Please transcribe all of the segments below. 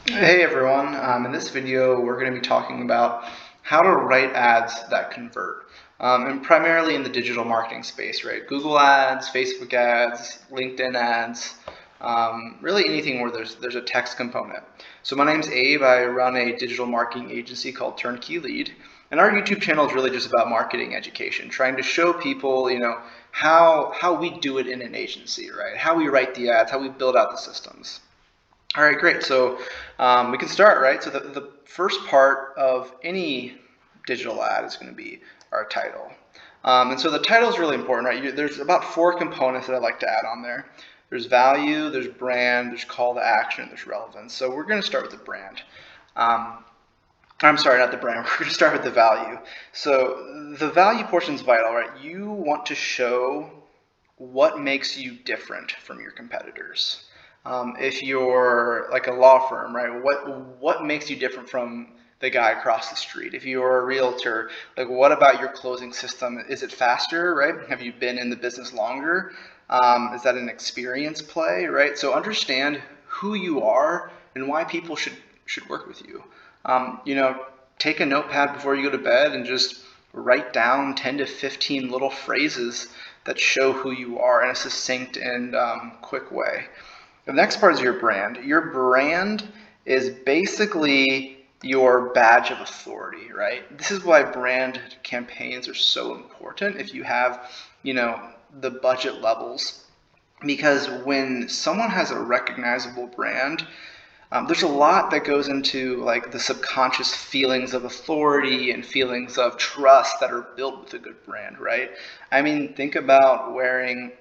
Hey everyone, in this video we're going to be talking about how to write ads that convert, and primarily in the digital marketing space, right? Google ads, Facebook ads, LinkedIn ads, really anything where there's a text component. So my name's Abe, I run a digital marketing agency called Turnkey Lead, and our YouTube channel is really just about marketing education, trying to show people, how we do it in an agency, right? How we write the ads, how we build out the systems. All right, great. So we can start, right? So the first part of any digital ad is going to be our title. And so the title is really important, right? There's about 4 components that I like to add on there. There's value, there's brand, there's call to action, there's relevance. So we're going to start with the brand. I'm sorry, not the brand. We're going to start with the value. So the value portion is vital, right? You want to show what makes you different from your competitors. If you're like a law firm, right, what makes you different from the guy across the street? If you're a realtor, like what about your closing system? Is it faster, right? Have you been in the business longer? Is that an experience play, right? So understand who you are and why people should work with you. Take a notepad before you go to bed and just write down 10 to 15 little phrases that show who you are in a succinct and quick way. The next part is your brand. Your brand is basically your badge of authority, right? This is why brand campaigns are so important if you have, the budget levels. Because when someone has a recognizable brand, there's a lot that goes into like the subconscious feelings of authority and feelings of trust that are built with a good brand, right? I mean, think about wearing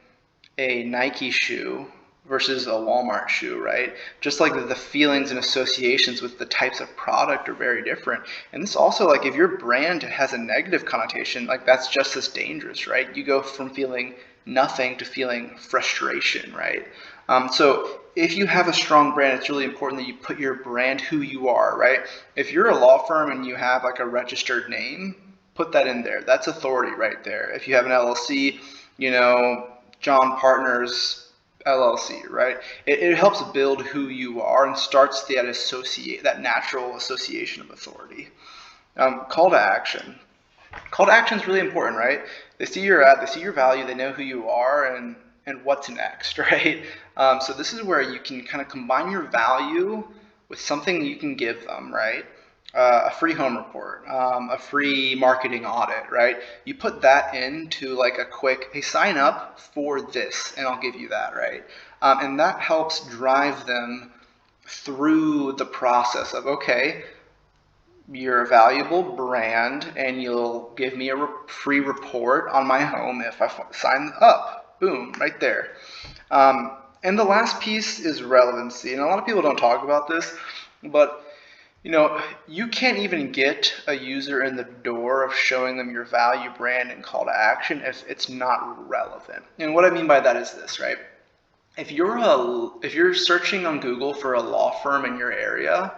a Nike shoe versus a Walmart shoe, right? Just like the feelings and associations with the types of product are very different. And this also, like, if your brand has a negative connotation, like that's just as dangerous, right? You go from feeling nothing to feeling frustration, right? So if you have a strong brand, it's really important that you put your brand, who you are, right? If you're a law firm and you have like a registered name, put that in there. That's authority right there. If you have an LLC, John Partners LLC, right? It helps build who you are and starts that natural association of authority. Call to action. Call to action is really important, right? They see your ad, they see your value, they know who you are, and what's next, right? So this is where you can kind of combine your value with something you can give them, right? A free home report, a free marketing audit, right? You put that into like a quick, hey, sign up for this, and I'll give you that, right? And that helps drive them through the process of, okay, you're a valuable brand and you'll give me a free report on my home if I sign up. Boom, right there. And the last piece is relevancy. And a lot of people don't talk about this, but you can't even get a user in the door of showing them your value, brand, and call to action if it's not relevant. And what I mean by that is this, right? If you're searching on Google for a law firm in your area,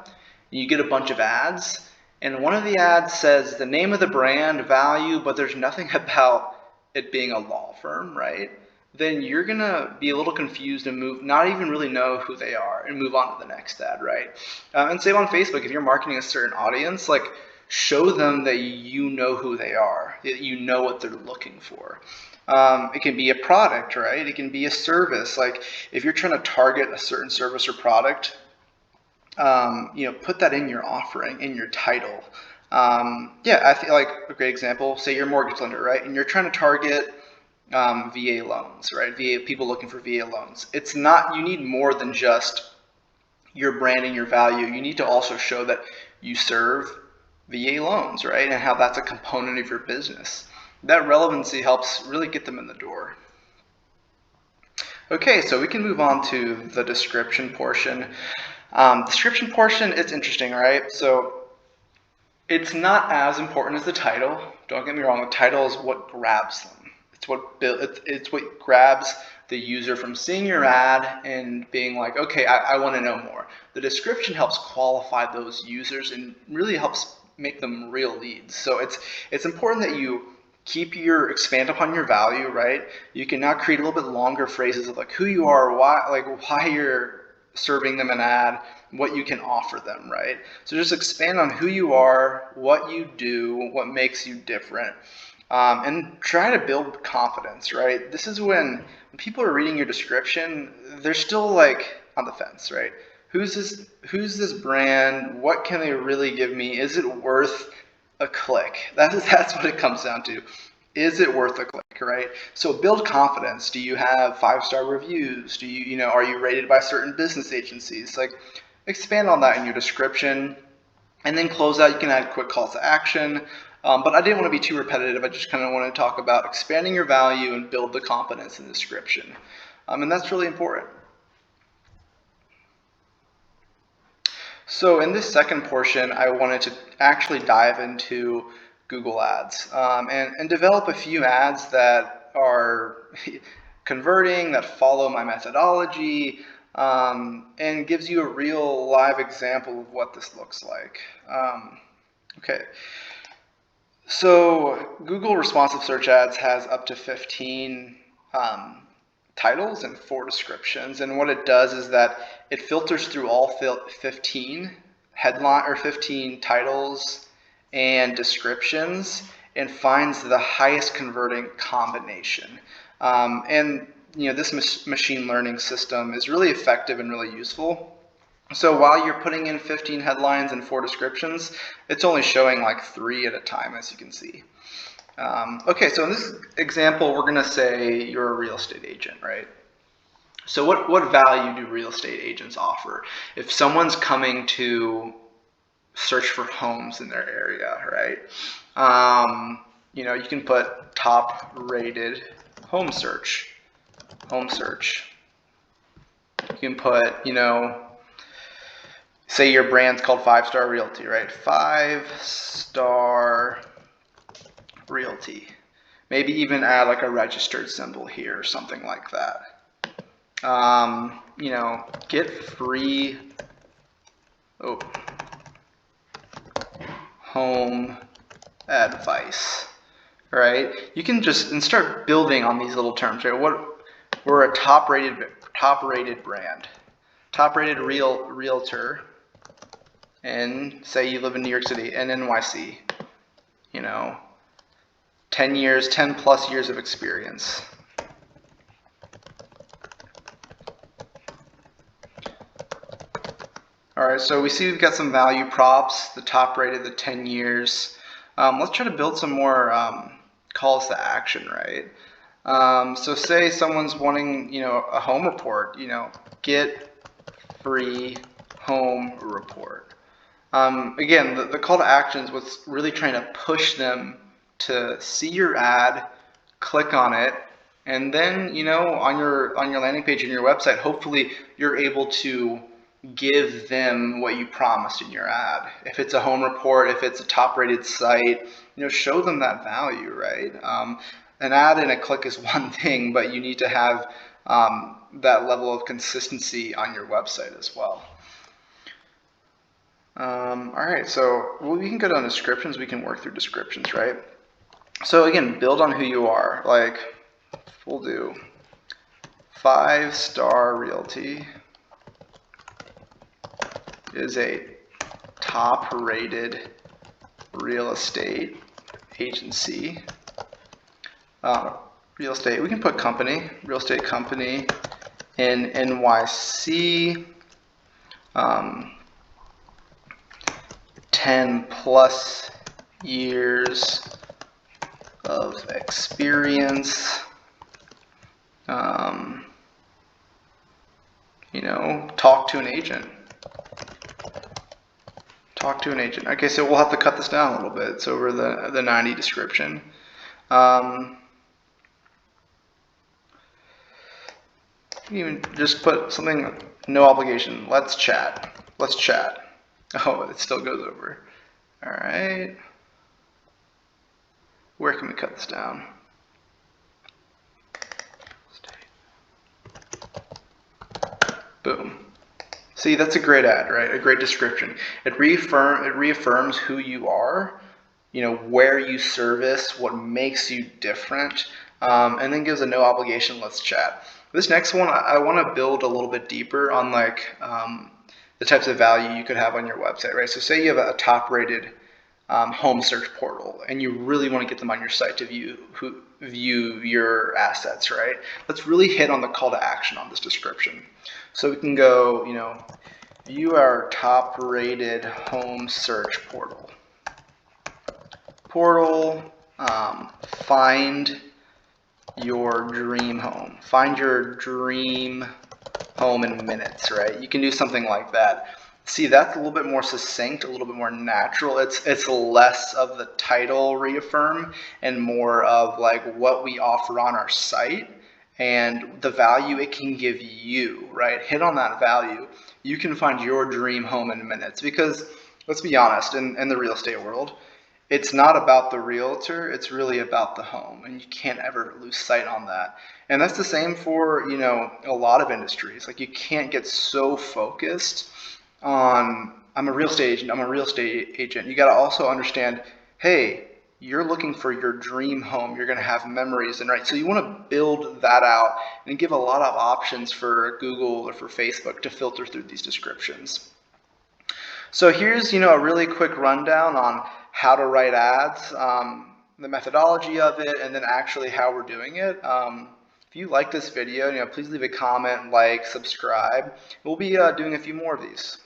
you get a bunch of ads, and one of the ads says the name of the brand, value, but there's nothing about it being a law firm, right? Then you're gonna be a little confused and not even really know who they are, and move on to the next ad, right? And same on Facebook, if you're marketing a certain audience, like show them that you know who they are, that you know what they're looking for. It can be a product, right? It can be a service. Like if you're trying to target a certain service or product, put that in your offering, in your title. Yeah, I feel like a great example, say you're a mortgage lender, right? And you're trying to target VA loans, right? People looking for VA loans. You need more than just your brand and your value. You need to also show that you serve VA loans, right? And how that's a component of your business. That relevancy helps really get them in the door. Okay, so we can move on to the description portion. Description portion, it's interesting, right? So it's not as important as the title. Don't get me wrong, the title is what grabs them. It's what grabs the user from seeing your ad and being like, okay, I want to know more. The description helps qualify those users and really helps make them real leads. So it's important that you expand upon your value, right? You can now create a little bit longer phrases of like who you are, why you're serving them an ad, what you can offer them, right? So just expand on who you are, what you do, what makes you different, and try to build confidence, right? This is when people are reading your description, they're still like on the fence, right? Who's this brand? What can they really give me? Is it worth a click? That's what it comes down to. Is it worth a click, right? So build confidence. Do you have 5-star reviews? Do you are you rated by certain business agencies? Like, expand on that in your description. And then close out, you can add quick calls to action. But I didn't want to be too repetitive. I just kind of want to talk about expanding your value and build the confidence in the description. And that's really important. So in this second portion, I wanted to actually dive into Google Ads and develop a few ads that are converting, that follow my methodology, and gives you a real live example of what this looks like. Okay. So Google Responsive Search Ads has up to 15 titles and 4 descriptions, and what it does is that it filters through all 15 headline or 15 titles and descriptions and finds the highest converting combination. And this machine learning system is really effective and really useful. So while you're putting in 15 headlines and 4 descriptions, it's only showing like 3 at a time, as you can see. Okay, so in this example, we're going to say you're a real estate agent, right? So what value do real estate agents offer? If someone's coming to search for homes in their area, right? You can put top-rated home search. You can put, say your brand's called 5-Star Realty, right? 5-Star Realty. Maybe even add like a registered symbol here or something like that. Get free home advice, right? You can just start building on these little terms, right? We're a top-rated brand, top-rated realtor, and say you live in New York City and NYC. 10 plus years of experience. All right, so we see we've got some value props, the top rated, the 10 years. Let's try to build some more calls to action, right? So say someone's wanting, a home report, get free home report. Again, the call to action is what's really trying to push them to see your ad, click on it, and then on your landing page and your website, hopefully you're able to give them what you promised in your ad. If it's a home report, if it's a top-rated site, show them that value, right? An ad and a click is one thing, but you need to have that level of consistency on your website as well. All right, so we can go down to descriptions. We can work through descriptions, right? So again, build on who you are. Like, we'll do 5-Star Realty is a top-rated real estate agency. Real estate, we can put company, real estate company in NYC. 10 plus years of experience. Talk to an agent. Okay, so we'll have to cut this down a little bit. It's over the 90 description. Even just put something, no obligation. Let's chat. Oh, it still goes over. All right. Where can we cut this down? Boom. See, that's a great ad, right? A great description. It reaffirms who you are, where you service, what makes you different, and then gives a no obligation, let's chat. This next one, I want to build a little bit deeper on like the types of value you could have on your website, right? So say you have a top-rated home search portal, and you really want to get them on your site to view your assets, right? Let's really hit on the call to action on this description. So we can go, view our top-rated home search portal. Find your dream home. Find your dream home in minutes, right? You can do something like that. See, that's a little bit more succinct, a little bit more natural. It's less of the title reaffirm and more of like what we offer on our site and the value it can give you, right? Hit on that value. You can find your dream home in minutes because let's be honest, in the real estate world, it's not about the realtor, it's really about the home, and you can't ever lose sight on that. And that's the same for, a lot of industries. Like you can't get so focused on I'm a real estate agent, I'm a real estate agent. You got to also understand, hey, you're looking for your dream home. You're going to have memories and right. So you want to build that out and give a lot of options for Google or for Facebook to filter through these descriptions. So here's, a really quick rundown on how to write ads, the methodology of it, and then actually how we're doing it. If you like this video, please leave a comment, like, subscribe. We'll be doing a few more of these.